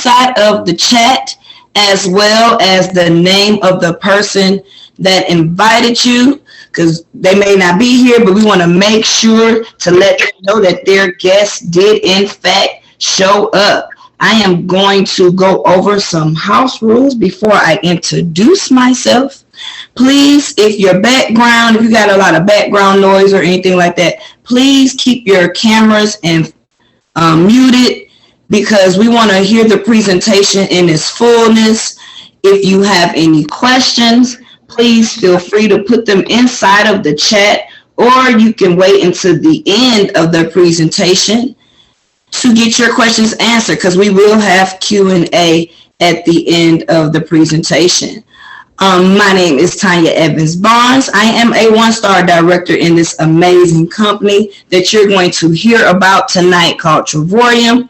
inside of the chat, as well as the name of the person that invited you, because they may not be here, but we want to make sure to let them know that their guest did in fact show up. I am going to go over some house rules before I introduce myself. Please, if if you got a lot of background noise or anything like that, please keep your cameras and muted, because we want to hear the presentation in its fullness. If you have any questions, please feel free to put them inside of the chat, or you can wait until the end of the presentation to get your questions answered, because we will have Q&A at the end of the presentation. My name is Tanya Evans Barnes. I am a one-star director in this amazing company that you're going to hear about tonight, called Travorium.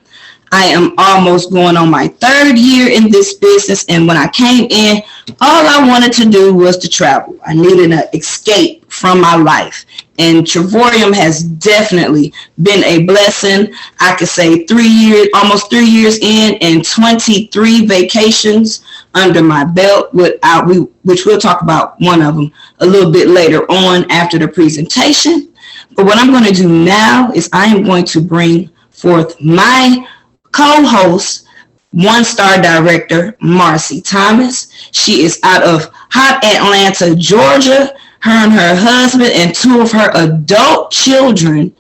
I am almost going on my 3rd year in this business, and when I came in, all I wanted to do was to travel. I needed an escape from my life, and Travorium has definitely been a blessing. I could say 3 years, almost 3 years in, and 23 vacations under my belt, which we'll talk about one of them a little bit later on after the presentation. But what I'm going to do now is I am going to bring forth my co-host, one-star director, Marcy Thomas. She is out of hot Atlanta, Georgia. Her and her husband and 2 of her adult children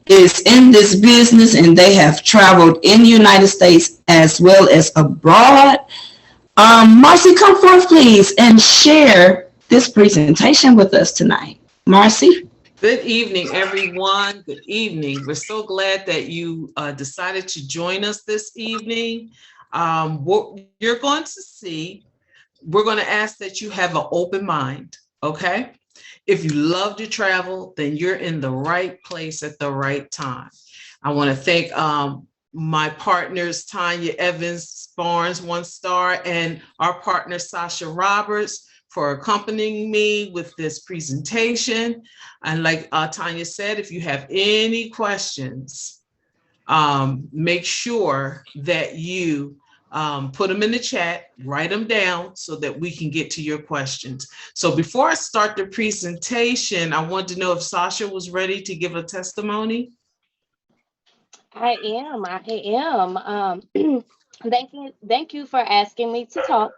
is in this business, and they have traveled in the United States as well as abroad. Marcy, come forth, please, and share this presentation with us tonight. Marcy? Good evening, everyone. Good evening. We're so glad that you decided to join us this evening. What you're going to see, we're going to ask that you have an open mind, okay? If you love to travel, then you're in the right place at the right time. I want to thank my partners, Tanya Evans Barnes, one star, and our partner, Sasha Roberts, for accompanying me with this presentation. And like Tanya said, if you have any questions, make sure that you put them in the chat, write them down so that we can get to your questions. So before I start the presentation, I wanted to know if Sasha was ready to give a testimony. I am. Thank you for asking me to talk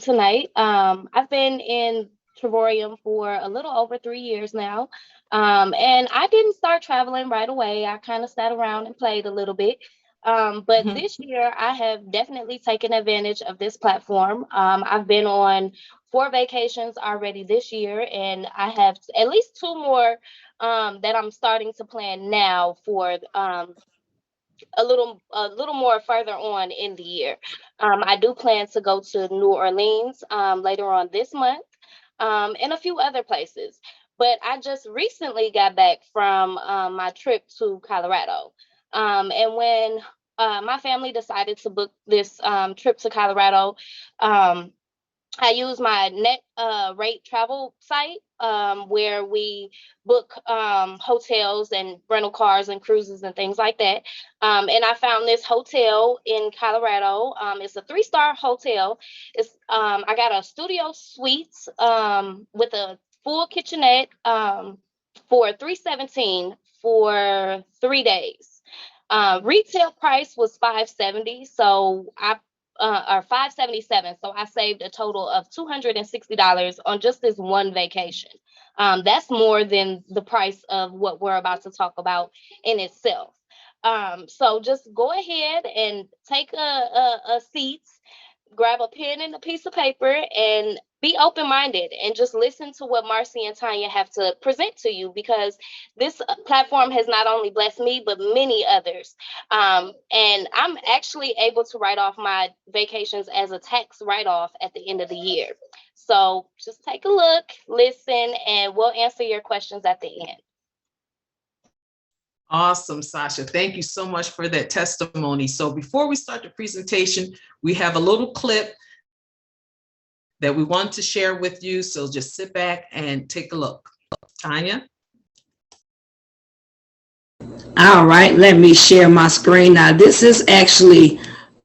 tonight. I've been in Travorium for a little over 3 years now. And I didn't start traveling right away. I kind of sat around and played a little bit. But this year I have definitely taken advantage of this platform. I've been on 4 vacations already this year, and I have at least 2 more that I'm starting to plan now for a little more further on in the year. I do plan to go to New Orleans later on this month, and a few other places. But I just recently got back from my trip to Colorado. And when my family decided to book this trip to Colorado, I use my net rate travel site where we book hotels and rental cars and cruises and things like that. And I found this hotel in Colorado. It's a 3-star hotel. I got a studio suite with a full kitchenette for $317 for 3 days. Retail price was $570, so or $577. So I saved a total of $260 on just this one vacation. That's more than the price of what we're about to talk about in itself. So just go ahead and take a seat, grab a pen and a piece of paper, and be open-minded and just listen to what Marcy and Tanya have to present to you, because this platform has not only blessed me, but many others. And I'm actually able to write off my vacations as a tax write-off at the end of the year. So just take a look, listen, and we'll answer your questions at the end. Awesome, Sasha. Thank you so much for that testimony. So before we start the presentation, we have a little clip that we want to share with you. So just sit back and take a look. Tanya? All right, let me share my screen. Now, this is actually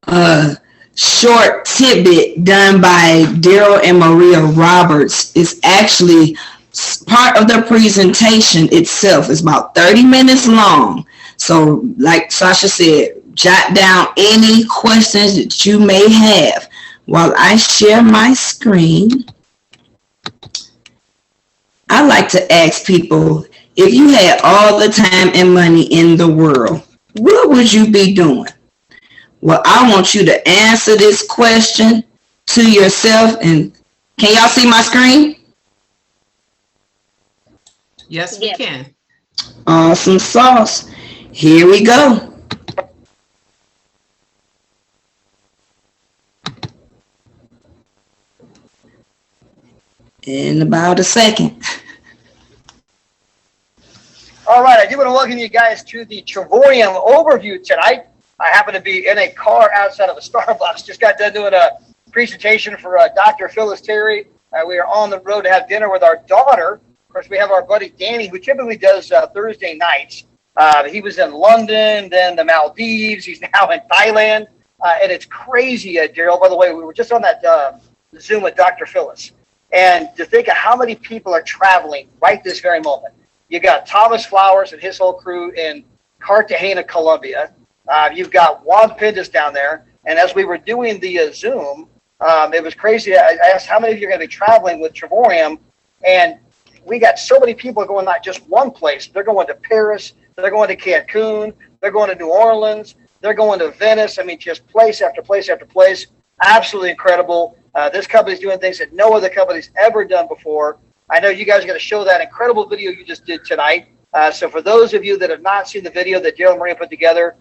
uh, short tidbit done by Daryl and Maria Roberts is actually part of the presentation itself. It's about 30 minutes long. So, like Sasha said, jot down any questions that you may have. While I share my screen, I like to ask people, if you had all the time and money in the world, what would you be doing? Well, I want you to answer this question to yourself. And can y'all see my screen? Yes, we can. Awesome sauce. Here we go. In about a second. All right, I do want to welcome you guys to the Travorium overview tonight. I happen to be in a car outside of a Starbucks. Just got done doing a presentation for Dr. Phyllis Terry. We are on the road to have dinner with our daughter. Of course, we have our buddy Danny, who typically does Thursday nights. He was in London, then the Maldives. He's now in Thailand. And it's crazy, Daryl. By the way, we were just on that Zoom with Dr. Phyllis. And to think of how many people are traveling right this very moment. You got Thomas Flowers and his whole crew in Cartagena, Colombia. You've got Juan Pindas down there. And as we were doing the Zoom, it was crazy. I asked how many of you are going to be traveling with Travorium. And we got so many people going not just one place. They're going to Paris. They're going to Cancun. They're going to New Orleans. They're going to Venice. I mean, just place after place after place. Absolutely incredible. This company's doing things that no other company's ever done before. I know you guys are going to show that incredible video you just did tonight. So for those of you that have not seen the video that Daryl and Maria put together,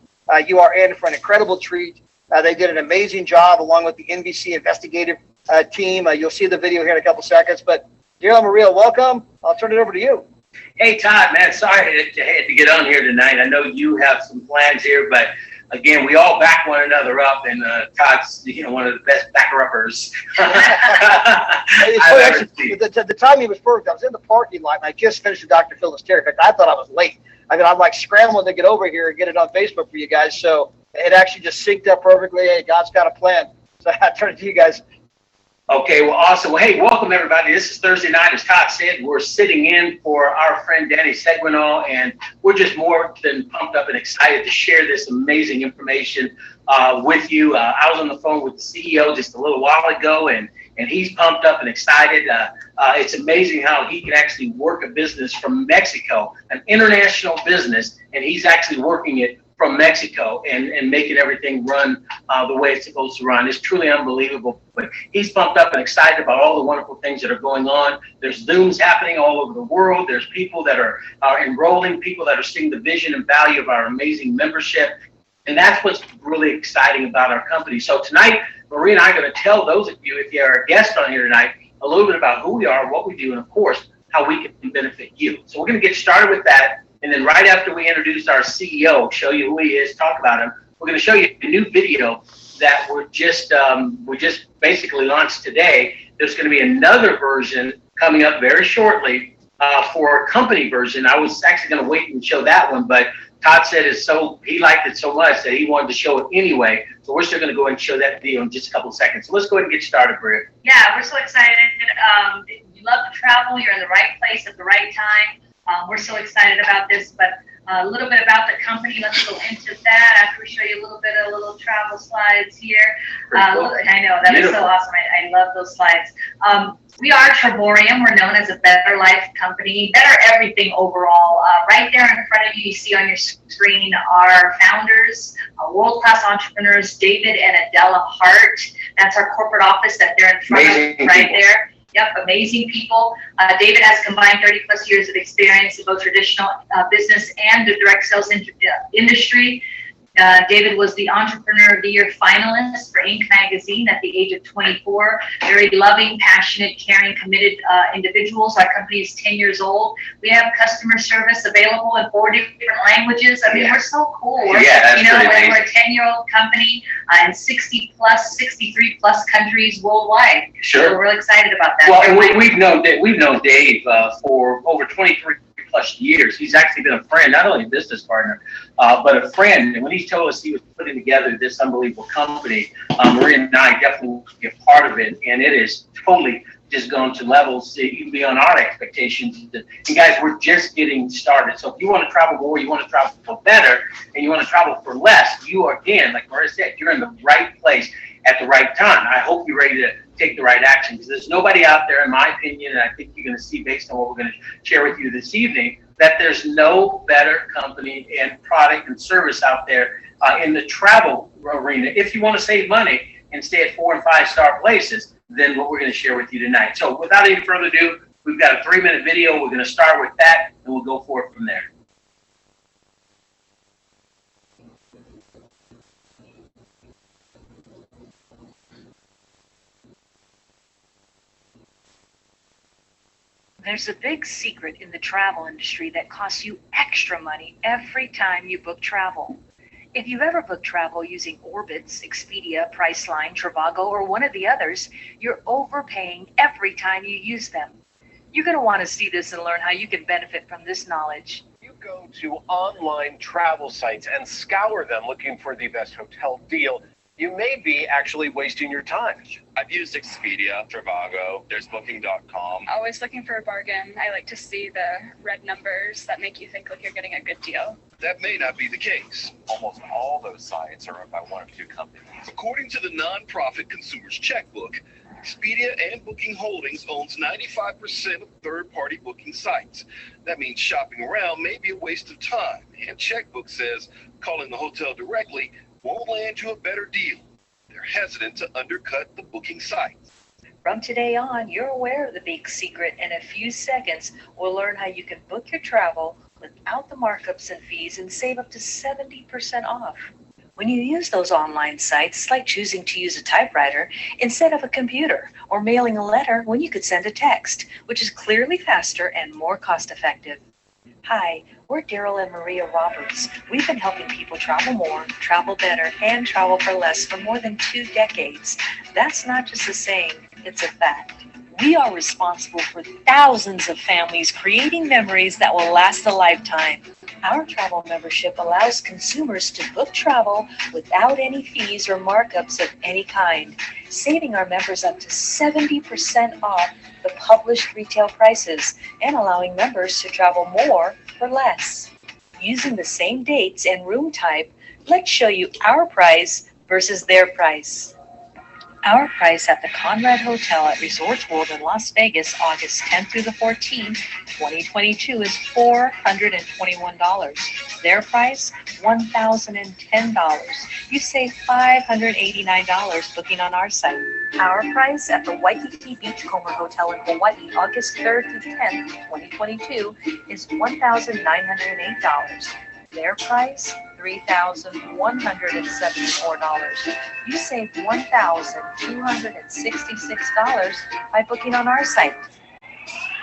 you are in for an incredible treat. They did an amazing job along with the NBC investigative team. You'll see the video here in a couple seconds. But Daryl and Maria, welcome. I'll turn it over to you. Hey, Todd, man, sorry that you had to get on here tonight. I know you have some plans here, but again, we all back one another up, and Todd's, one of the best backer-uppers I've ever seen. The timing was perfect. I was in the parking lot, and I just finished with Dr. Phyllis Terry. In fact, I thought I was late. I mean, I'm like scrambling to get over here and get it on Facebook for you guys. So it actually just synced up perfectly. Hey, God's got a plan. So I turn it to you guys. Okay, well, awesome. Well, hey, welcome, everybody. This is Thursday night. As Todd said, we're sitting in for our friend Danny Seguinal, and we're just more than pumped up and excited to share this amazing information with you. I was on the phone with the CEO just a little while ago, and he's pumped up and excited. It's amazing how he can actually work a business from Mexico, an international business, and he's actually working it from Mexico and making everything run the way it's supposed to run. It's truly unbelievable. But he's pumped up and excited about all the wonderful things that are going on. There's Zooms happening all over the world. There's people that are enrolling, people that are seeing the vision and value of our amazing membership. And that's what's really exciting about our company. So tonight, Maria and I are going to tell those of you, if you're a guest on here tonight, a little bit about who we are, what we do, and of course, how we can benefit you. So we're going to get started with that. And then right after we introduce our CEO, show you who he is, talk about him, we're going to show you a new video that we just basically launched today. There's going to be another version coming up very shortly for a company version. I was actually going to wait and show that one, but Todd said he liked it so much that he wanted to show it anyway. So we're still going to go ahead and show that video in just a couple of seconds. So let's go ahead and get started, Bria. Yeah, we're so excited. You love to travel. You're in the right place at the right time. We're so excited about this, but a little bit about the company. Let's go into that after we show you a little travel slides here. Cool. I know, that is so awesome. I love those slides. We are Travorium. We're known as a better life company, better everything overall. Right there in front of you, you see on your screen our founders, world-class entrepreneurs, David and Adela Hart. That's our corporate office that they're in front of right there. Yep, amazing people. David has combined 30 plus years of experience in both traditional business and the direct sales industry. David was the Entrepreneur of the Year finalist for Inc. magazine at the age of 24. Very loving, passionate, caring, committed individuals. Our company is 10 years old. We have customer service available in 4 different languages. I mean, we're so cool. We're, that's we're a 10-year-old company in 63 plus countries worldwide. Sure. So we're real excited about that. Well, and we've known Dave for over 23 plus years. He's actually been a friend, not only a business partner, but a friend. And when he told us he was putting together this unbelievable company, Maria and I definitely want to be a part of it. And it is totally just gone to levels even beyond our expectations. And guys, we're just getting started. So if you want to travel more, you want to travel for better, and you want to travel for less, you are, again, like Maria said, you're in the right place at the right time. I hope you're ready to take the right action, because there's nobody out there, in my opinion, and I think you're going to see based on what we're going to share with you this evening, that there's no better company and product and service out there in the travel arena if you want to save money and stay at 4- and 5-star places than what we're going to share with you tonight. So without any further ado, we've got a 3-minute video. We're going to start with that, and we'll go forward from there. There's a big secret in the travel industry that costs you extra money every time you book travel. If you've ever booked travel using Orbitz, Expedia, Priceline, Trivago, or one of the others, you're overpaying every time you use them. You're going to want to see this and learn how you can benefit from this knowledge. You go to online travel sites and scour them looking for the best hotel deal. You may be actually wasting your time. I've used Expedia, Trivago, there's Booking.com. Always looking for a bargain. I like to see the red numbers that make you think like you're getting a good deal. That may not be the case. Almost all those sites are owned by one of two companies. According to the nonprofit Consumer's Checkbook, Expedia and Booking Holdings owns 95% of third-party booking sites. That means shopping around may be a waste of time. And Checkbook says calling the hotel directly won't land you a better deal. They're hesitant to undercut the booking sites. From today on, you're aware of the big secret. In a few seconds, we'll learn how you can book your travel without the markups and fees and save up to 70% off. When you use those online sites, it's like choosing to use a typewriter instead of a computer, or mailing a letter when you could send a text, which is clearly faster and more cost-effective. Hi, we're Daryl and Maria Roberts. We've been helping people travel more, travel better, and travel for less for more than 2 decades. That's not just a saying, it's a fact. We are responsible for thousands of families creating memories that will last a lifetime. Our travel membership allows consumers to book travel without any fees or markups of any kind, saving our members up to 70% off the published retail prices and allowing members to travel more for less. Using the same dates and room type, let's show you our price versus their price. Our price at the Conrad Hotel at Resorts World in Las Vegas, August 10th through the 14th, 2022 is $421. Their price, $1,010. You save $589 booking on our site. Our price at the Waikiki Beachcomber Hotel in Hawaii, August 3rd through 10th, 2022 is $1,908. Their price, $3,174. You save $1,266 by booking on our site.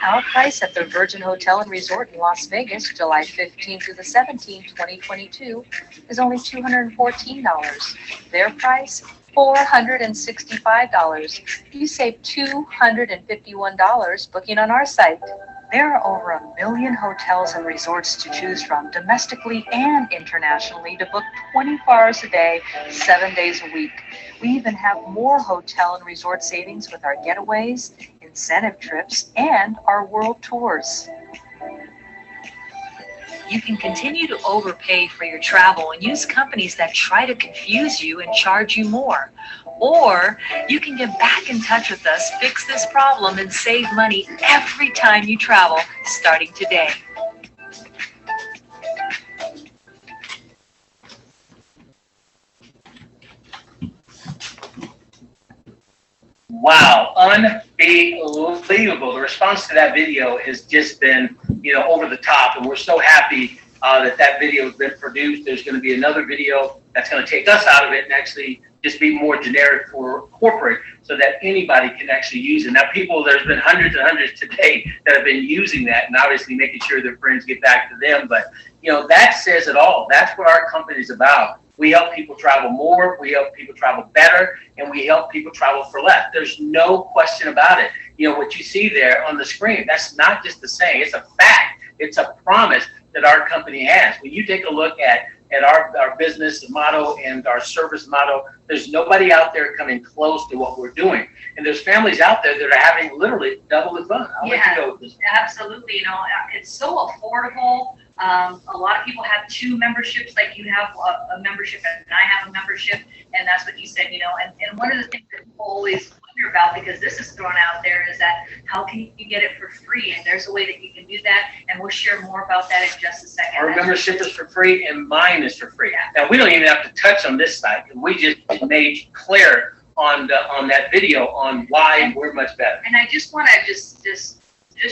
Our price at the Virgin Hotel and Resort in Las Vegas, July 15th through the 17th, 2022, is only $214. Their price, $465. You save $251 booking on our site. There are over 1 million hotels and resorts to choose from, domestically and internationally, to book 24 hours a day, 7 days a week. We even have more hotel and resort savings with our getaways, incentive trips, and our world tours. You can continue to overpay for your travel and use companies that try to confuse you and charge you more. Or you can get back in touch with us, fix this problem, and save money every time you travel, starting today. Wow, unbelievable. The response to that video has just been, over the top, and we're so happy that video has been produced. There's going to be another video that's going to take us out of it and actually just be more generic for corporate so that anybody can actually use it. Now, there's been hundreds and hundreds today that have been using that and obviously making sure their friends get back to them. But, that says it all. That's what our company is about. We help people travel more, we help people travel better, and we help people travel for less. There's no question about it. What you see there on the screen, that's not just a saying, it's a fact It's a promise that our company has. When you take a look at our business motto and our service motto, there's nobody out there coming close to what we're doing. And there's families out there that are having literally double the fun. I'll let you go with this. Absolutely. You know, it's so affordable. A lot of people have 2 memberships, like you have a membership and I have a membership, and that's what you said, you know, and one of the things that people always wonder about, because this is thrown out there, is that how can you get it for free? And there's a way that you can do that, and we'll share more about that in just a second. Our membership is for free and mine is for free. Now, we don't even have to touch on this side, and we just made clear on that video on why we're much better. And I just want to just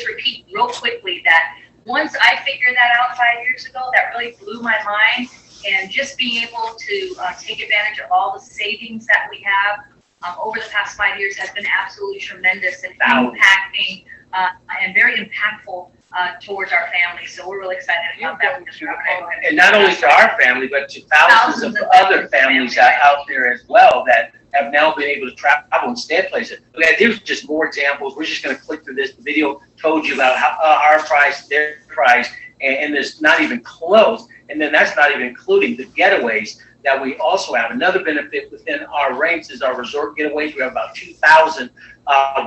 repeat real quickly that once I figured that out 5 years ago, that really blew my mind. And just being able to take advantage of all the savings that we have over the past 5 years has been absolutely tremendous and impacting and very impactful towards our family. So we're really excited about that. And not only to our family, but to thousands of other families out there as well that have now been able to travel and stay at places. Okay, there's just more examples. We're just going to click through this. The video told you about how, our price, their price, and there's not even close. And then that's not even including the getaways that we also have. Another benefit within our ranks is our resort getaways. We have about 2,000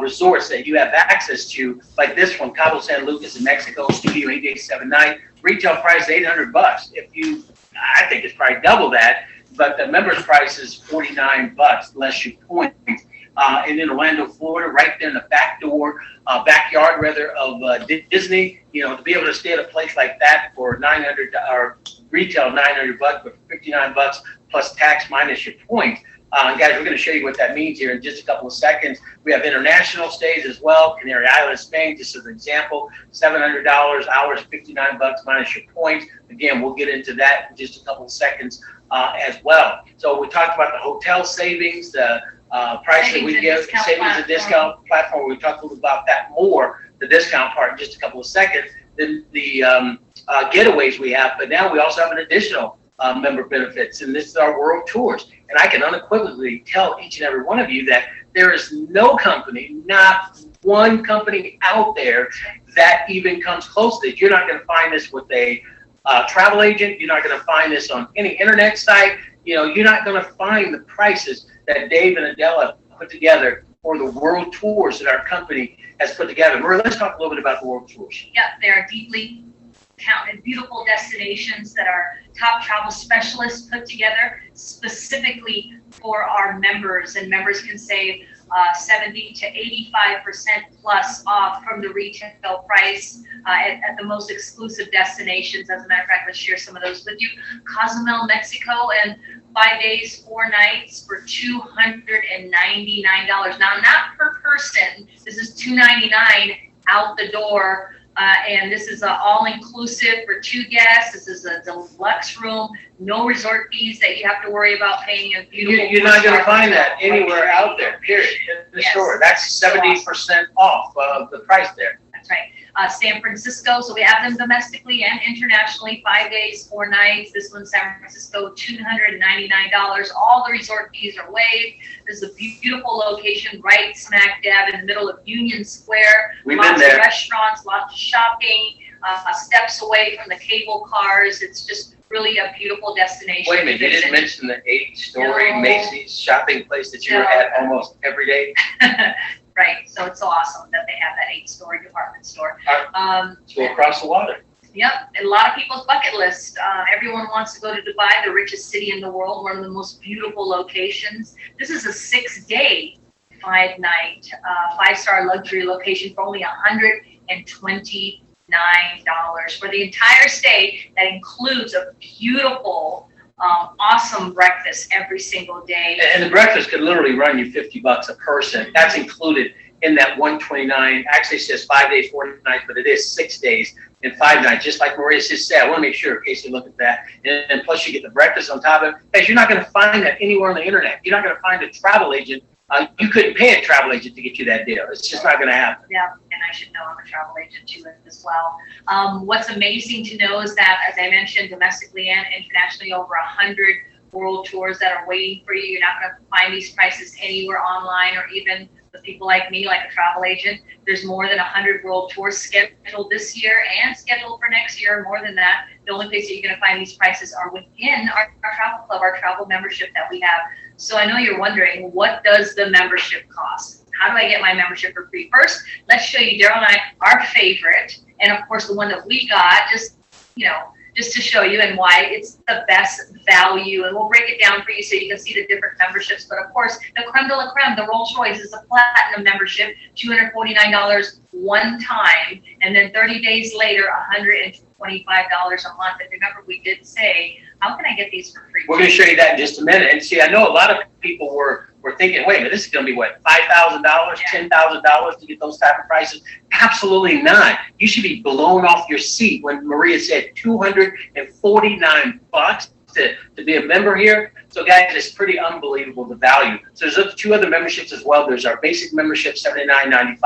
resorts that you have access to, like this one, Cabo San Lucas in Mexico, studio 8 days, 7 nights. Retail price $800. I think it's probably double that, but the member's price is $49 less your points. And in Orlando, Florida, right there in the backyard rather of Disney, you know, to be able to stay at a place like that for $900 or retail $900, but $59 plus tax minus your points. Guys, we're going to show you what that means here in just a couple of seconds. We have international stays as well. Canary Islands, Spain, just as an example, $700, hours, $59 minus your points. Again, we'll get into that in just a couple of seconds as well. So we talked about the hotel savings, the price that we give, savings and discount platform. We talked a little about that more, the discount part, in just a couple of seconds. Then the getaways we have, but now we also have an additional member benefits, and this is our world tours. And I can unequivocally tell each and every one of you that there is no company, not one company out there that even comes close to it. You're not going to find this with a travel agent. You're not going to find this on any internet site. You know, you're not going to find the prices that Dave and Adela put together for the world tours that our company has put together. Maria, let's talk a little bit about the world tours. Yep, they are deeply counted, beautiful destinations that our top travel specialists put together specifically for our members, and members can save 70 to 85% plus off from the retail price at the most exclusive destinations. As a matter of fact, let's share some of those with you. Cozumel, Mexico, and 5 days, 4 nights for $299. Now, not per person. This is $299 out the door. And this is all-inclusive for 2 guests. This is a deluxe room, no resort fees that you have to worry about paying. A beautiful. You're not going to find that anywhere out there, period, in the store. That's 70% off of the price there. That's right. San Francisco, so we have them domestically and internationally, 5 days, 4 nights. This one's San Francisco, $299. All the resort fees are waived. This is a beautiful location right smack dab in the middle of Union Square. We've lots been there. Of restaurants, lots of shopping, steps away from the cable cars. It's just really a beautiful destination. Wait a minute, you didn't mention the 8-story Macy's shopping place that you're at almost every day? Right, so it's so awesome that they have that 8-story department store. So across the water. Yep, and a lot of people's bucket list. Everyone wants to go to Dubai, the richest city in the world, one of the most beautiful locations. This is a 6-day, 5-night, 5-star luxury location for only $129 for the entire stay. That includes a beautiful, awesome breakfast every single day. And the breakfast could literally run you $50 a person. That's included in that 129. Actually, it says 5 days, 4 nights, but it is 6 days and 5 nights. Just like Maria just said, I want to make sure in case you look at that. And plus, you get the breakfast on top of it. Guys, you're not going to find that anywhere on the internet. You're not going to find a travel agent. You couldn't pay a travel agent to get you that deal. It's just not going to happen. Yeah, and I should know I'm a travel agent too as well. What's amazing to know is that, as I mentioned, domestically and internationally, over 100 world tours that are waiting for you. You're not going to find these prices anywhere online or even the with people like me, like a travel agent. There's more than 100 world tours scheduled this year and scheduled for next year. More than that, the only place that you're going to find these prices are within our travel club, our travel membership that we have. So I know you're wondering, what does the membership cost? How do I get my membership for free? First, let's show you, Daryl and I, our favorite, and of course the one that we got, just to show you and why it's the best value. And we'll break it down for you so you can see the different memberships. But of course, the creme de la creme, the Rolls Royce, is a platinum membership, $249 one time, and then 30 days later, $125 a month. And remember, we did say, how can I get these for free? We're going to show you that in just a minute. And see, I know a lot of people were thinking, wait a minute, this is going to be what, $5,000, $10,000 to get those type of prices? Absolutely not. You should be blown off your seat when Maria said $249 to be a member here. So guys, it's pretty unbelievable, the value. So there's two other memberships as well. There's our basic membership, $79.95,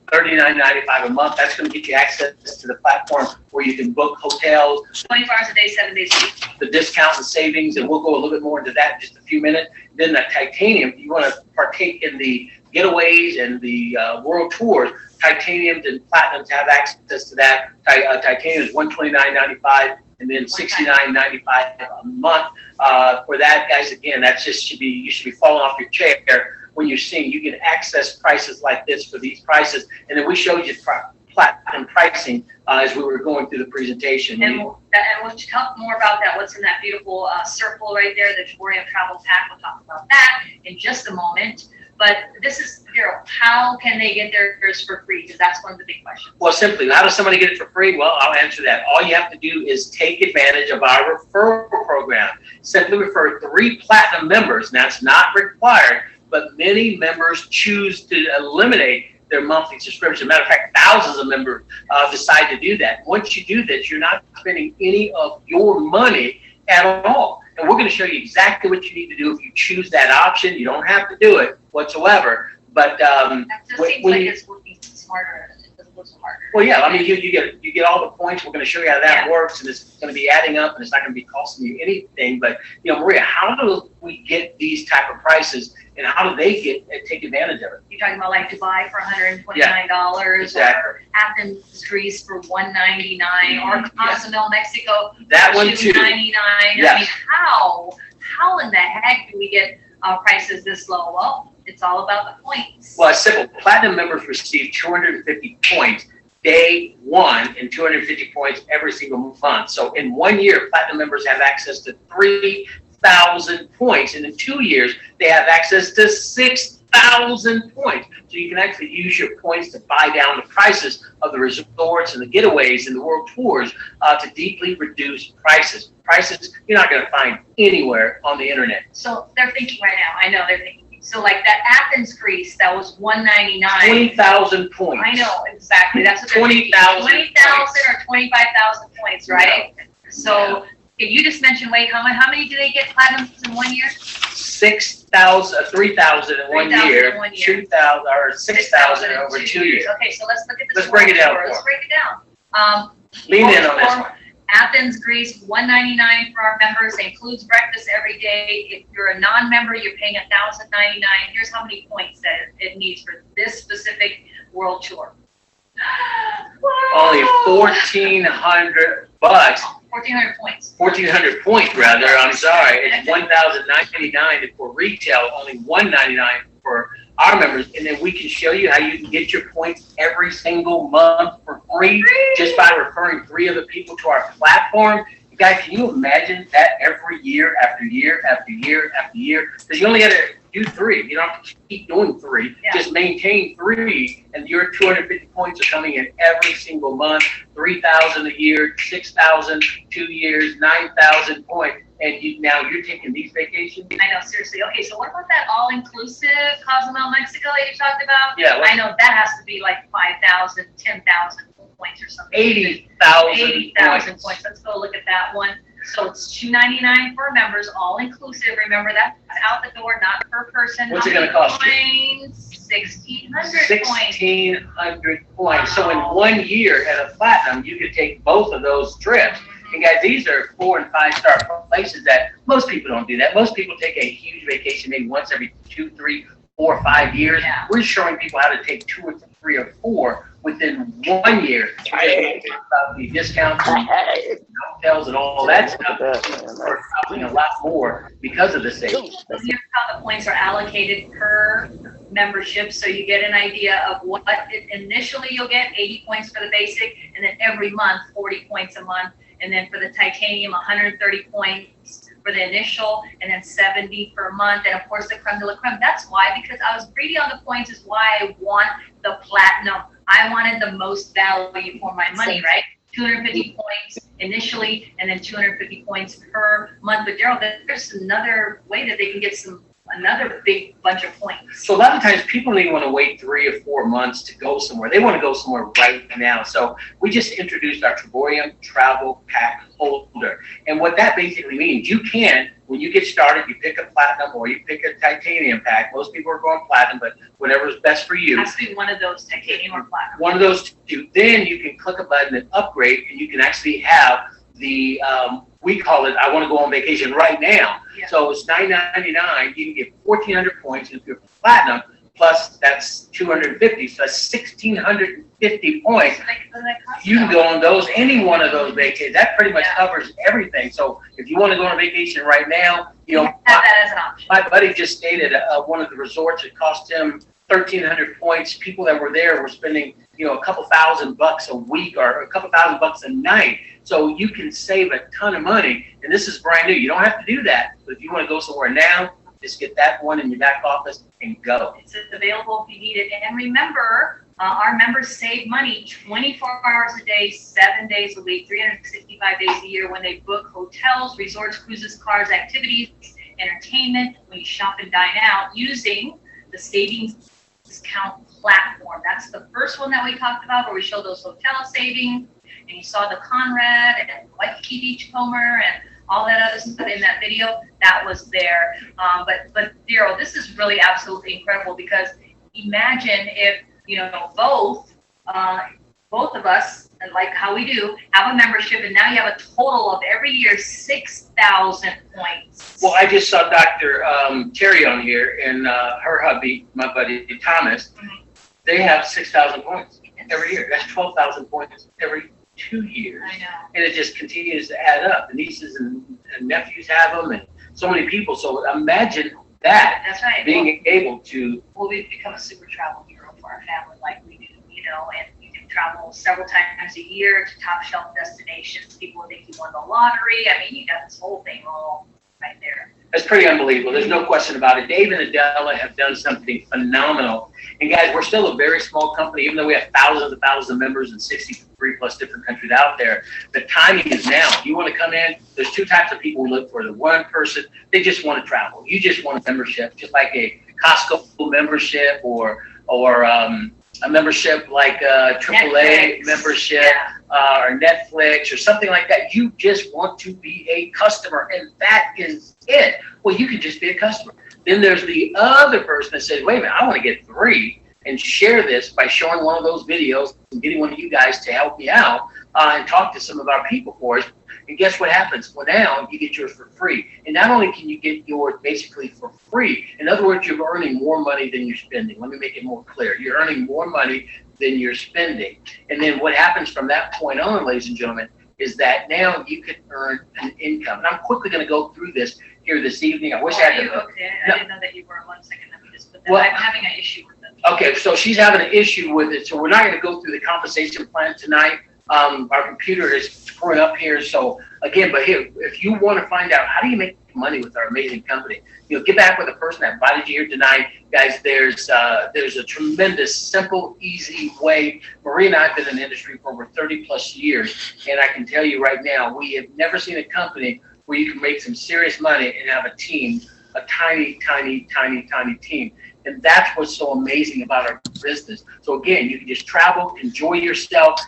$39.95 a month. That's going to get you access to the platform where you can book hotels 24 hours a day, 7 days a week. The discount and savings, and we'll go a little bit more into that in just a few minutes. Then the titanium, you want to partake in the getaways and the world tours. Titaniums and platinums have access to that. Titanium is $129.95 and then $69.95 a month. For that, guys, again, you should be falling off your chair when you're seeing you can access prices like this for these prices. And then we showed you platinum pricing as we were going through the presentation. And we'll talk more about that. What's in that beautiful circle right there, the Travorium Travel Pack. We'll talk about that in just a moment. But this is, Daryl, how can they get theirs for free? Because that's one of the big questions. Well, simply, how does somebody get it for free? Well, I'll answer that. All you have to do is take advantage of our referral program. Simply refer 3 platinum members. Now, it's not required, but many members choose to eliminate their monthly subscription. Matter of fact, thousands of members decide to do that. Once you do this, you're not spending any of your money at all. And we're going to show you exactly what you need to do if you choose that option. You don't have to do it whatsoever. But that just seems like it's working smarter. It doesn't look smarter. Well, yeah, I mean, you get all the points. We're going to show you how that works, and it's going to be adding up, and it's not going to be costing you anything. But Maria, how do we get these type of prices, and how do they take advantage of it? You're talking about like Dubai for $129, exactly. or Athens, Greece for $199, or Cozumel, Mexico that for one too. $299. Yes. I mean, how in the heck do we get prices this low? Well, it's all about the points. Well, it's simple. Platinum members receive 250 points day one and 250 points every single month. So in 1 year, platinum members have access to 3,000 points. And in 2 years, they have access to 6,000 points. So you can actually use your points to buy down the prices of the resorts and the getaways and the world tours to deeply reduce prices. Prices you're not going to find anywhere on the internet. So they're thinking right now. I know they're thinking. So like that Athens, Greece, that was $199. 20,000 points. I know, exactly. That's what they're 20,000 20,000 or 25,000 points, right? Yeah. So you just mentioned, wait, how many do they get platinums in 1 year? 6,000, 3,000 in 1 year, 2,000 or 6,000 over 2 years. Okay, so let's look at this. Let's break it down. Let's break it down. Lean in on this one. Athens, Greece, $199 for our members. It includes breakfast every day. If you're a non-member, you're paying $1,099. Here's how many points that it needs for this specific world tour. Only $1,400. 1,400 points. 1,400 points, rather. I'm sorry. It's $1,099 for retail. Only $199 for our members, and then we can show you how you can get your points every single month for free just by referring 3 other people to our platform. You guys, can you imagine that every year after year after year after year? Because you only got to do 3. You don't have to keep doing 3. Yeah. Just maintain 3, and your 250 points are coming in every single month. 3,000 a year, 6,000, 2 years, 9,000 points. And now you're taking these vacations? I know, seriously. Okay, so what about that all-inclusive Cozumel, Mexico that you talked about? Yeah. I know that has to be like 5,000, 10,000 points or something. 80,000 points. Let's go look at that one. So it's $299 for members, all-inclusive. Remember, that's out the door, not per person. What's it going to cost you? 1,600 points. 1,600 points. So in 1 year at a platinum, you could take both of those trips. And guys, these are 4- and 5-star places that most people don't do that. Most people take a huge vacation maybe once every 2, 3, 4 or 5 years. Yeah. We're showing people how to take 2 or 3 or 4 within 1 year. About the discounts, and hotels, and all that stuff. We're costing a lot more because of the savings. Here's how the points are allocated per membership, so you get an idea of what initially you'll get 80 points for the basic, and then every month 40 points a month, and then for the titanium 130 points for the initial, and then 70 per month, and of course the creme de la creme. That's why, because I was greedy on the points, is why I want the platinum. I wanted the most value for my money, right? 250 points initially, and then 250 points per month. But Daryl, there's another way that they can get another big bunch of points. So a lot of times people don't even want to wait 3 or 4 months to go somewhere. They want to go somewhere right now. So we just introduced our Travorium Travel Pack Holder. And what that basically means, you can, when you get started, you pick a platinum or you pick a titanium pack. Most people are going platinum, but whatever is best for you. Has to be one of those, titanium or platinum. One of those two. Then you can click a button and upgrade, and you can actually have the, we call it, I want to go on vacation right now. Yeah. So it's $9.99. You can get 1,400 points if you're platinum, plus that's 250. So that's 1,650 points. You can go on those, any one of those vacations. That pretty much covers everything. So if you want to go on vacation right now, you know, have that as an option. my buddy just stayed at one of the resorts. It cost him 1,300 points. People that were there were spending, you know, a couple $1,000 a week or a couple $1,000 a night. So you can save a ton of money. And this is brand new. You don't have to do that. But if you want to go somewhere now, just get that one in your back office and go. It's available if you need it. And remember, our members save money 24 hours a day, 7 days a week, 365 days a year when they book hotels, resorts, cruises, cars, activities, entertainment, when you shop and dine out using the savings discount platform. That's the first one that we talked about, where we show those hotel savings, and you saw the Conrad and Waikiki Beachcomber and all that other stuff in that video. That was there. But Daryl, this is really absolutely incredible, because imagine if, you know, both of us, like how we do, have a membership, and now you have a total of every year 6,000 points. Well, I just saw Dr. Terry on here, and her hubby, my buddy Thomas, they have 6,000 points every year. That's 12,000 points every 2 years. I know. And it just continues to add up. The nieces and nephews have them, and so many people. So imagine that. That's right. Being able to. Well, we've become a super travel hero for our family, like we do, you know, and you can travel several times a year to top shelf destinations. People will think you won the lottery. I mean, you got this whole thing all right there. That's pretty unbelievable. There's no question about it. Dave and Adela have done something phenomenal. And guys, we're still a very small company, even though we have thousands and thousands of members in 63 plus different countries out there. The timing is now. If you want to come in, there's 2 types of people we look for. The one person, they just want to travel. You just want a membership, just like a Costco membership or a membership like a AAA Netflix. membership. Yeah. Or Netflix or something like that. You just want to be a customer, and that is it. Well, you can just be a customer. Then there's the other person that says, wait a minute, I want to get 3 and share this by showing one of those videos and getting one of you guys to help me out and talk to some of our people for us. And guess what happens? Well, now you get yours for free. And not only can you get yours basically for free, in other words, you're earning more money than you're spending. Let me make it more clear. You're earning more money than you're spending. And then what happens from that point on, ladies and gentlemen, is that now you can earn an income. And I'm quickly going to go through this here this evening. I wish I had to. Okay, No. I didn't know that you were. 1 second. Let me just put that. Well, I'm having an issue with it. Okay, so she's having an issue with it. So we're not going to go through the compensation plan tonight. Our computer is screwing up here. So again, but here, if you want to find out how do you make money with our amazing company, you know, get back with the person that invited you here tonight. Guys, there's a tremendous, simple, easy way. Marie and I have been in the industry for over 30 plus years. And I can tell you right now, we have never seen a company where you can make some serious money and have a team, a tiny, tiny, tiny, tiny team. And that's what's so amazing about our business. So again, you can just travel, enjoy yourself,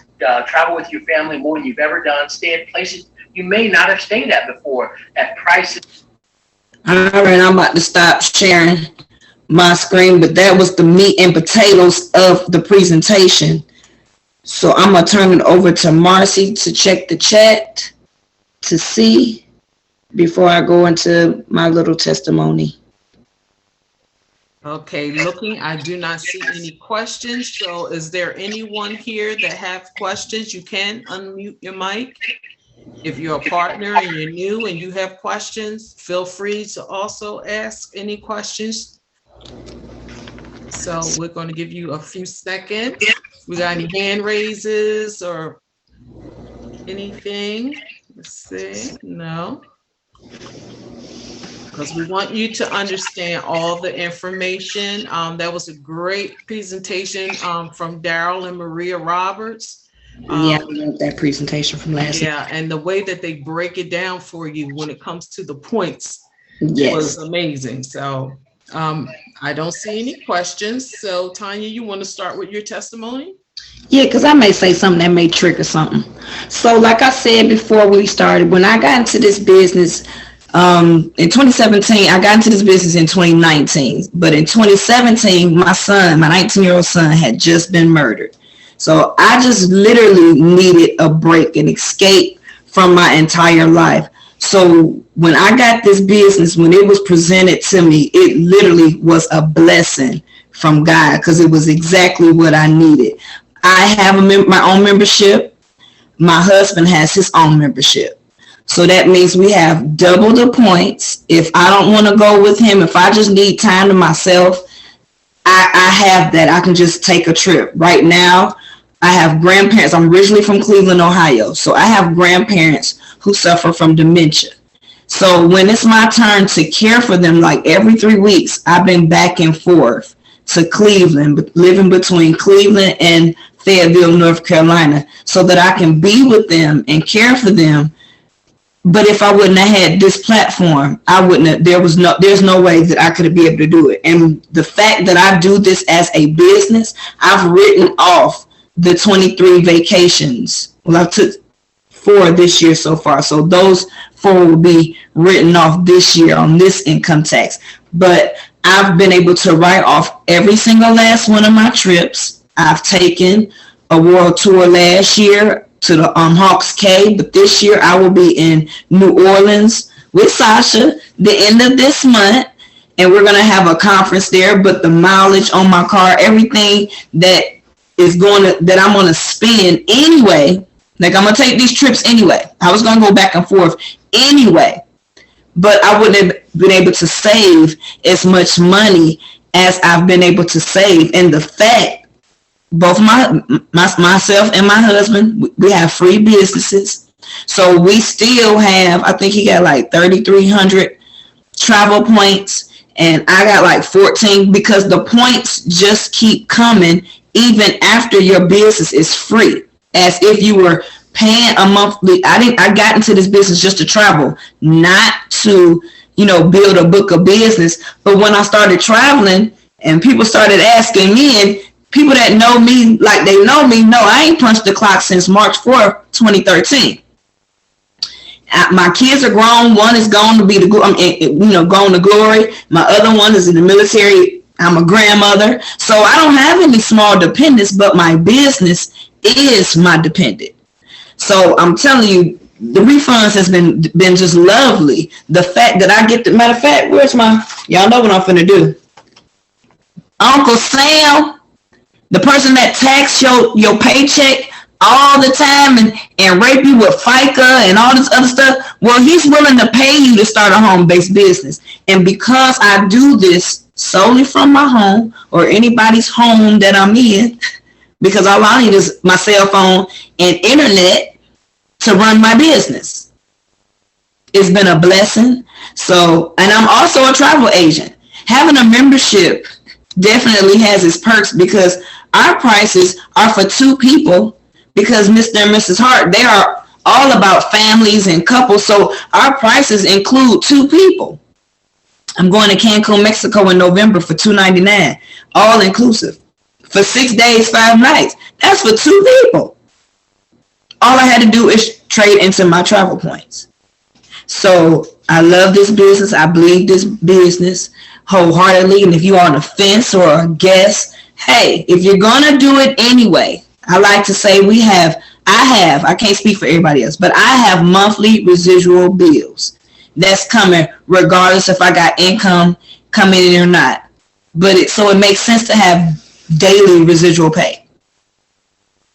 travel with your family more than you've ever done, stay at places you may not have stayed at before, at prices. All right, I'm about to stop sharing my screen, but that was the meat and potatoes of the presentation. So I'm going to turn it over to Marcy to check the chat to see before I go into my little testimony. Okay, looking, I do not see any questions. So is there anyone here that have questions? You can unmute your mic. If you're a partner and you're new and you have questions, feel free to also ask any questions. So we're going to give you a few seconds. We got any hand raises or anything? Let's see. No. Because we want you to understand all the information. That was a great presentation from Daryl and Maria Roberts. Yeah, I love that presentation from last year. Yeah, and the way that they break it down for you when it comes to the points was amazing. So I don't see any questions. So Tanya, you want to start with your testimony? Yeah, because I may say something that may trigger something. So like I said before we started, when I got into this business, in 2017, I got into this business in 2019, but in 2017, my 19-year-old son had just been murdered. So I just literally needed a break, an escape from my entire life. So when I got this business, when it was presented to me, it literally was a blessing from God because it was exactly what I needed. I have my own membership. My husband has his own membership. So that means we have double the points. If I don't want to go with him, if I just need time to myself, I have that. I can just take a trip. Right now, I have grandparents. I'm originally from Cleveland, Ohio. So I have grandparents who suffer from dementia. So when it's my turn to care for them, like every 3 weeks, I've been back and forth to Cleveland, living between Cleveland and Fayetteville, North Carolina, so that I can be with them and care for them. But if I wouldn't have had this platform, I wouldn't have, there's no way that I could be able to do it. And the fact that I do this as a business, I've written off the 23 vacations. Well, I took 4 this year so far. So those 4 will be written off this year on this income tax. But I've been able to write off every single last one of my trips. I've taken a world tour last year to the Hawks Cay, but this year I will be in New Orleans with Sasha the end of this month, and we're going to have a conference there. But the mileage on my car, everything that I'm going to spend anyway, like I'm going to take these trips anyway. I was going to go back and forth anyway, but I wouldn't have been able to save as much money as I've been able to save. And the fact, both myself and my husband, we have free businesses. So we still have, I think he got like 3,300 travel points, and I got like 14, because the points just keep coming even after your business is free, as if you were paying a monthly. I got into this business just to travel, not to, build a book of business. But when I started traveling and people started asking me, and people that know me, like they know me, know I ain't punched the clock since March 4th, 2013. My kids are grown. One is going to be going to glory. My other one is in the military. I'm a grandmother. So I don't have any small dependents, but my business is my dependent. So I'm telling you, the refunds has been just lovely. The fact that I get the, matter of fact, y'all know what I'm finna do. Uncle Sam, the person that tax your paycheck all the time and rape you with FICA and all this other stuff, well, he's willing to pay you to start a home-based business. And because I do this solely from my home or anybody's home that I'm in, because all I need is my cell phone and internet to run my business. It's been a blessing. So, and I'm also a travel agent. Having a membership definitely has its perks, because our prices are for 2 people, because Mr. and Mrs. Hart, they are all about families and couples. So our prices include 2 people. I'm going to Cancun, Mexico in November for $299, all inclusive, for 6 days, 5 nights. That's for 2 people. All I had to do is trade into my travel points. So I love this business. I believe this business wholeheartedly. And if you're on a fence or a guest, hey, if you're going to do it anyway, I like to say I can't speak for everybody else, but I have monthly residual bills that's coming regardless if I got income coming in or not. but it makes sense to have daily residual pay.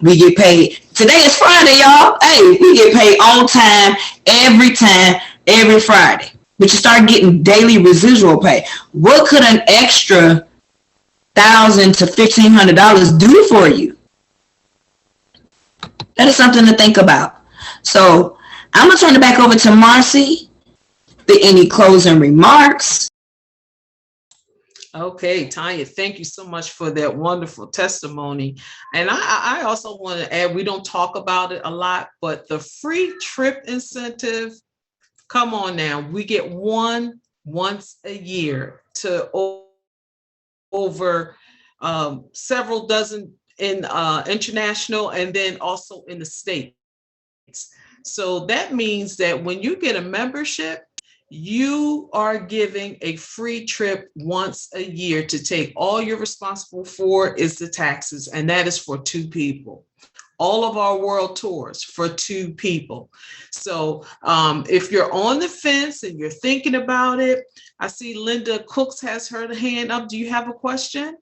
We get paid. Today is Friday, y'all. Hey, we get paid on time, every Friday. But you start getting daily residual pay. What could an extra $1,000 to $1,500 do for you? That is something to think about. So I'm gonna turn it back over to Marcy. Any closing remarks? Okay, Tanya, thank you so much for that wonderful testimony. And I also want to add, we don't talk about it a lot, but the free trip incentive, come on now, we get one once a year to over several dozen in international and then also in the States. So that means that when you get a membership, you are giving a free trip once a year to take. All you're responsible for is the taxes, and that is for 2 people. All of our world tours for 2 people. So if you're on the fence and you're thinking about it, I see Linda Cooks has her hand up. Do you have a question?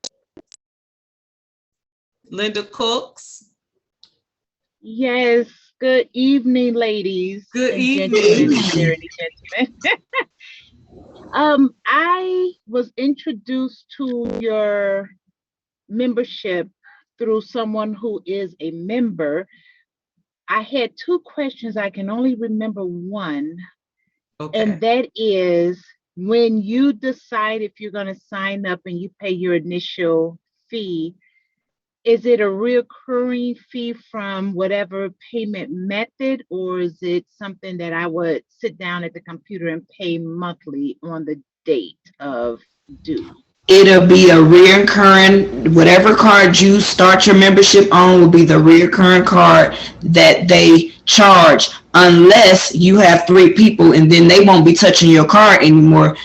Linda Cooks. Yes. Good evening, ladies. Good and evening. Gentlemen. I was introduced to your membership through someone who is a member. I had 2 questions. I can only remember one. Okay. And that is, when you decide if you're going to sign up and you pay your initial fee, is it a recurring fee from whatever payment method, or is it something that I would sit down at the computer and pay monthly on the date of due? It'll be a reoccurring, whatever card you start your membership on will be the reoccurring card that they charge, unless you have 3 people, and then they won't be touching your card anymore,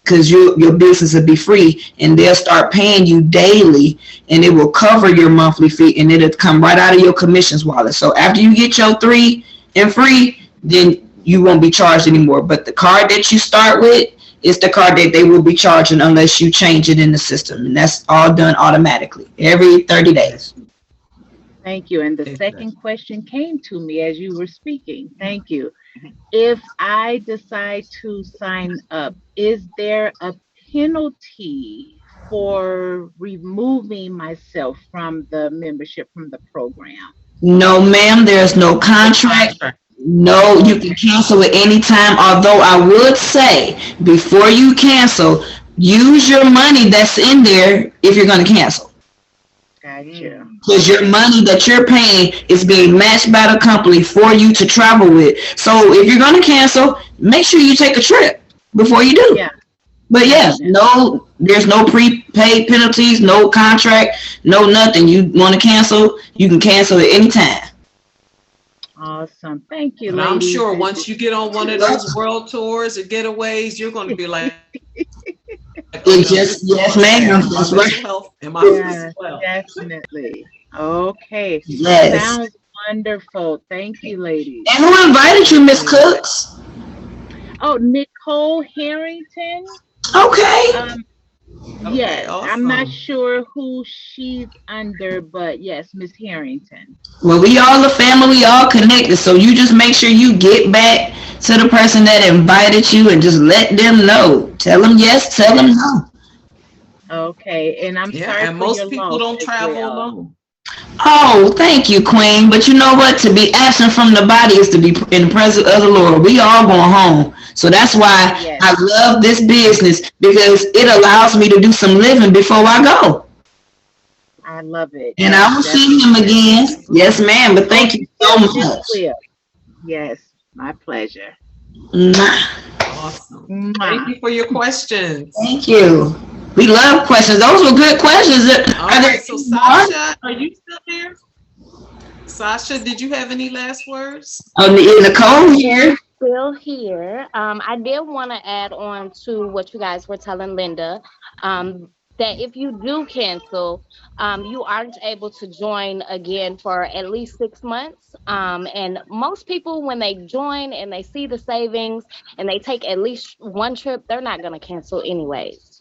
because your business will be free, and they'll start paying you daily, and it will cover your monthly fee, and it'll come right out of your commissions wallet. So after you get your 3 and free, then you won't be charged anymore. But the card that you start with is the card that they will be charging unless you change it in the system, and that's all done automatically every 30 days. Thank you. And the second question came to me as you were speaking. Thank you. If I decide to sign up, is there a penalty for removing myself from the membership, from the program? No, ma'am, there's no contract. No, you can cancel at any time. Although I would say, before you cancel, use your money that's in there if you're going to cancel. Gotcha. Because your money that you're paying is being matched by the company for you to travel with. So if you're going to cancel, make sure you take a trip before you do. Yeah. But yes, no, there's no prepaid penalties, no contract, no nothing. You want to cancel, you can cancel at any time. Awesome. Thank you, And ladies. I'm sure once you get on one of those world tours or getaways, you're going to be like, yes, ma'am. That's right. Health and my physical health. Definitely. Okay. Yes. Sounds wonderful. Thank you, ladies. And who invited you, Miss Cooks? Oh, Nicole Harrington. Okay. Yes, awesome. I'm not sure who she's under, but yes, Miss Harrington. Well, we all a family, we all connected. So you just make sure you get back to the person that invited you and just let them know. Tell them yes, tell them no. Okay, and I'm sorry and for most your people loss don't as travel well. alone. Oh, thank you, Queen. But you know what? To be absent from the body is to be in the presence of the Lord. We all going home. So that's why Yes. I love this business, because it allows me to do some living before I go. I love it. And I will see him again. Yes, ma'am. But thank you so Yes, much. will. Yes, my pleasure. Mwah. Awesome. Mwah. Thank you for your questions. Thank you. We love questions. Those were good questions. All right, so Sasha, are you still there? Sasha, did you have any last words? Nicole here. Still here. I did want to add on to what you guys were telling Linda, that if you do cancel, you aren't able to join again for at least 6 months. And most people, when they join and they see the savings and they take at least one trip, they're not going to cancel anyways.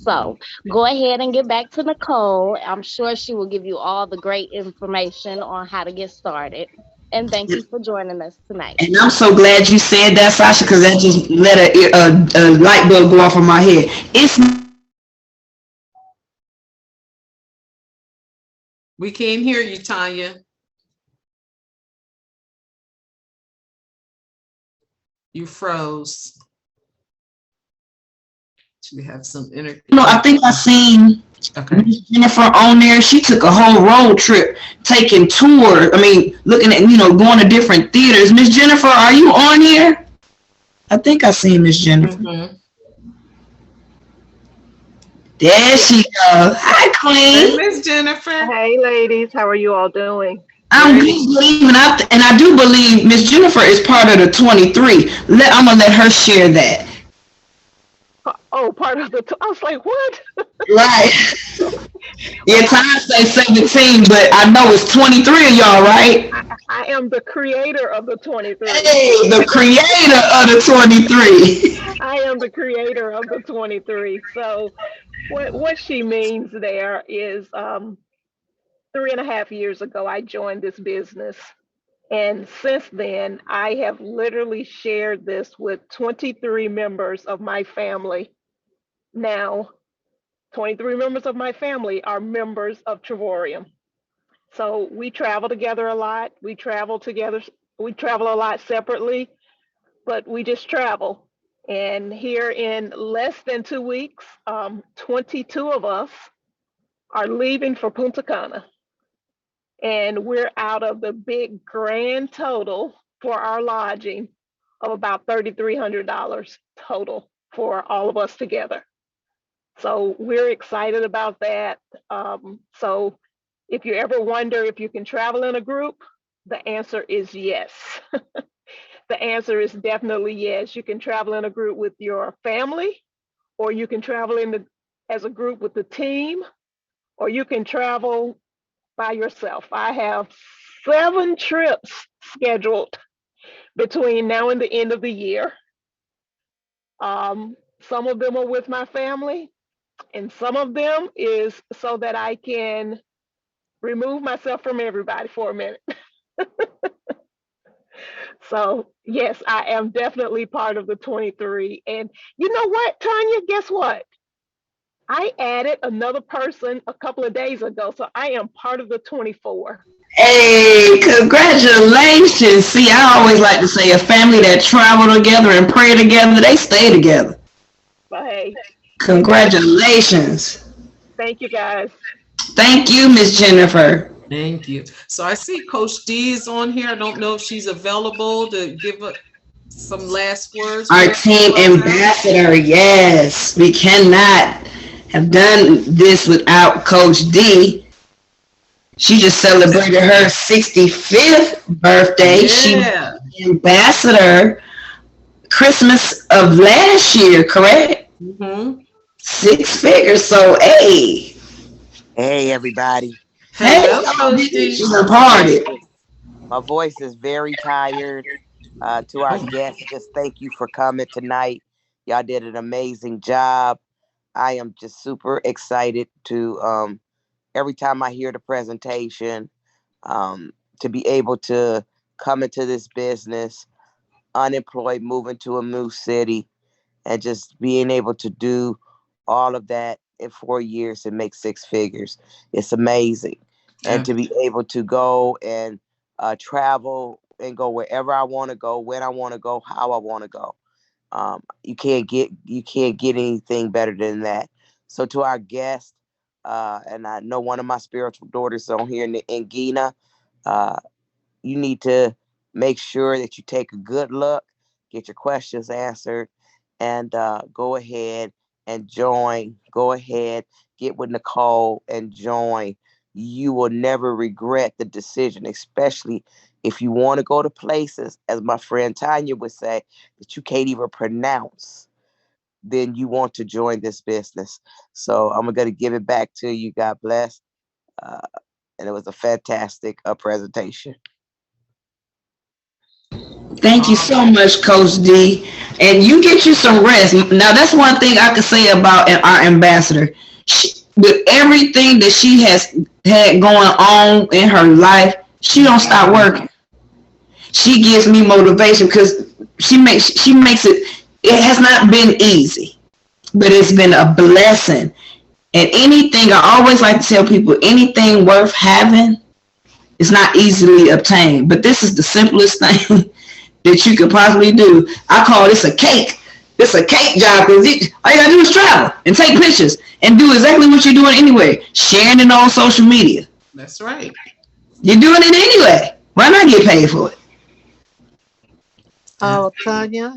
So go ahead and get back to Nicole. I'm sure she will give you all the great information on how to get started. And thank you for joining us tonight. And I'm so glad you said that, Sasha, because that just let a light bulb go off in my head. It's We can't hear you, Tanya. You froze. We have some internet. no, I think I seen Miss Jennifer on there. She took a whole road trip, taking tours. I mean, looking at going to different theaters. Miss Jennifer, are you on here? I think I seen Miss Jennifer. Mm-hmm. There she goes. Hi, Hey, Queen. Miss Jennifer. Hey, ladies. How are you all doing? I'm good evening. And I do believe Miss Jennifer is part of the 23. I'm going to let her share that. Oh, part of I was like, what? Right. Yeah, time say 17, but I know it's 23 of y'all, right? I am the creator of the 23. Hey, the creator of the 23. I am the creator of the 23. So what she means there is 3.5 years ago, I joined this business. And since then, I have literally shared this with 23 members of my family. Now, 23 members of my family are members of Travorium. So we travel together a lot. We travel together. We travel a lot separately, but we just travel. And here in less than 2 weeks, 22 of us are leaving for Punta Cana. And we're out of the big grand total for our lodging of about $3,300 total for all of us together. So we're excited about that. So if you ever wonder if you can travel in a group, the answer is yes. The answer is definitely yes. You can travel in a group with your family, or you can travel as a group with the team, or you can travel by yourself. I have 7 trips scheduled between now and the end of the year. Some of them are with my family, and some of them is so that I can remove myself from everybody for a minute. So yes, I am definitely part of the 23. And you know what, Tanya, guess what? I added another person a couple of days ago, so I am part of the 24. Hey, congratulations. See, I always like to say a family that travel together and pray together, they stay together. But hey, congratulations. Thank you, guys. Thank you, Miss Jennifer. Thank you. So I see Coach D is on here. I don't know if she's available to give some last words. Our team ambassador, yes. We cannot have done this without Coach D. She just celebrated her 65th birthday. Yeah. She was ambassador Christmas of last year, correct? Mm-hmm. 6 figures. So, hey. Hey, everybody. Hey, she's a party. My voice is very tired. To our guests, just thank you for coming tonight. Y'all did an amazing job. I am just super excited to every time I hear the presentation, to be able to come into this business, unemployed, moving to a new city, and just being able to do all of that in 4 years and make 6 figures. It's amazing. And to be able to go and travel and go wherever I want to go, when I want to go, how I want to go. You can't get anything better than that. So to our guests, and I know one of my spiritual daughters on here in Gina, you need to make sure that you take a good look, get your questions answered, and go ahead and join. Go ahead, get with Nicole and join. You will never regret the decision, especially if you want to go to places, as my friend Tanya would say, that you can't even pronounce. Then you want to join this business. So I'm going to give it back to you. God bless. And it was a fantastic presentation. Thank you so much, Coach D. And you get you some rest. Now, that's one thing I could say about our ambassador. With everything that she has had going on in her life, she don't stop working. She gives me motivation because she makes it. It has not been easy, but it's been a blessing. And anything, I always like to tell people, anything worth having is not easily obtained. But this is the simplest thing that you could possibly do. I call this a cake. It's a cake job because all you gotta do is travel and take pictures and do exactly what you're doing anyway, sharing it on social media. That's right. You're doing it anyway. Why not get paid for it? Tanya,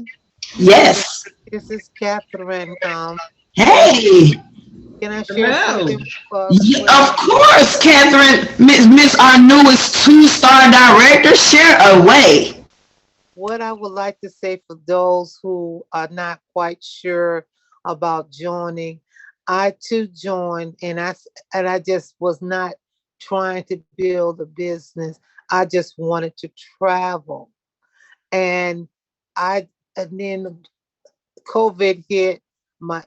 this, Yes. this is Catherine. Hey. Can I share Hello. something with Of course, Catherine, Miss our newest two-star director. Share away. what I would like to say for those who are not quite sure about joining? I too joined, and I just was not trying to build a business. I just wanted to travel, and I and then COVID hit.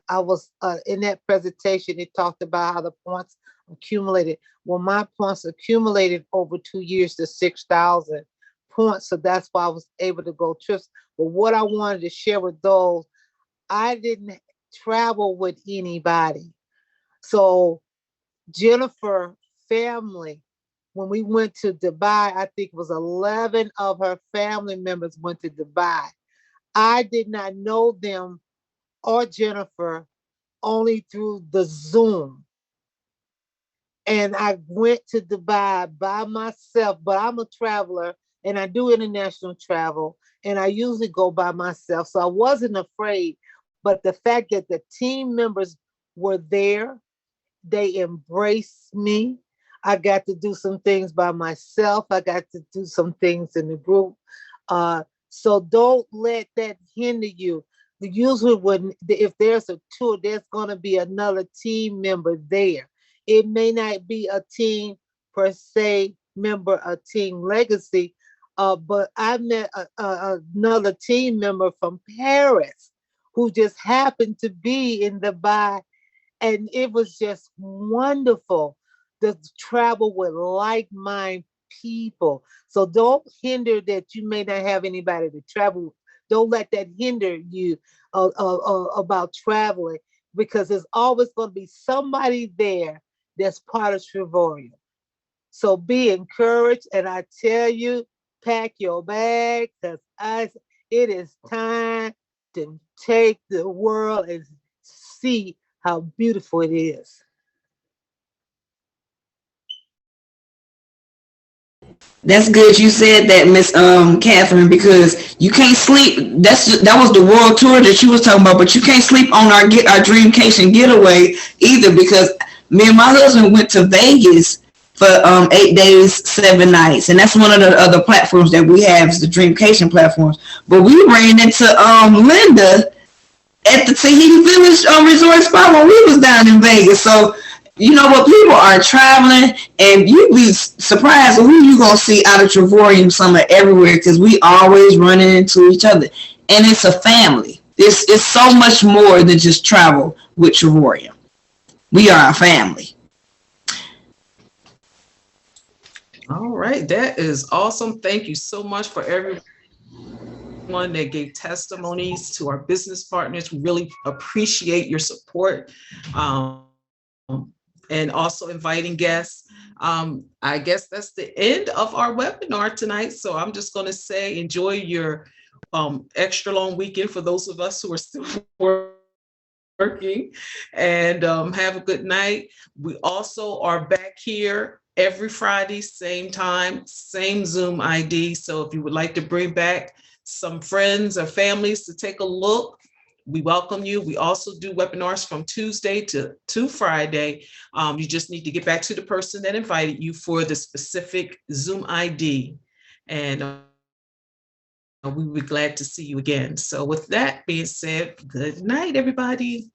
I was in that presentation. It talked about how the points accumulated. Well, my points accumulated over 2 years to 6,000 points, so that's why I was able to go trips. But what I wanted to share with those, I didn't travel with anybody. So Jennifer family, when we went to Dubai, I think it was 11 of her family members went to Dubai. I did not know them or Jennifer only through the Zoom. And I went to Dubai by myself, but I'm a traveler and I do international travel and I usually go by myself. So I wasn't afraid. But the fact that the team members were there, they embraced me. I got to do some things by myself. I got to do some things in the group. So don't let that hinder you. Usually, if there's a tour, there's going to be another team member there. It may not be a team per se member, a team legacy, but I met another team member from Paris who just happened to be in Dubai, and it was just wonderful to travel with like-minded people. So don't hinder that you may not have anybody to travel with. Don't let that hinder you about traveling, because there's always going to be somebody there that's part of Travorium. So be encouraged, and I tell you, pack your bag because it is time to take the world and see how beautiful it is. That's good. You said that, Miss Catherine, because you can't sleep. That was the world tour that you was talking about, but you can't sleep on our Dreamcation getaway either, because me and my husband went to Vegas for 8 days, 7 nights, and that's one of the other platforms that we have is the Dreamcation platforms. But we ran into Linda at the Tahiti Village Resort Spa when we was down in Vegas. So you know what, people are traveling, and you'd be surprised who you gonna see out of Travorium Summer everywhere, because we always running into each other, and it's a family. It's so much more than just travel with Travorium. We are a family. All right, that is awesome. Thank you so much for everyone that gave testimonies to our business partners. We really appreciate your support. And also inviting guests. I guess that's the end of our webinar tonight. So I'm just going to say enjoy your extra long weekend for those of us who are still working, and have a good night. We also are back here every Friday, same time, same Zoom ID. So if you would like to bring back some friends or families to take a look, we welcome you. We also do webinars from Tuesday to Friday. You just need to get back to the person that invited you for the specific Zoom ID. And we would be glad to see you again. So with that being said, good night, everybody.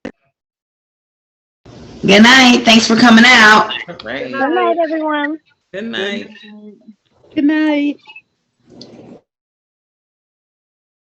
Good night. Thanks for coming out. All right. Good night, everyone. Good night. Good night.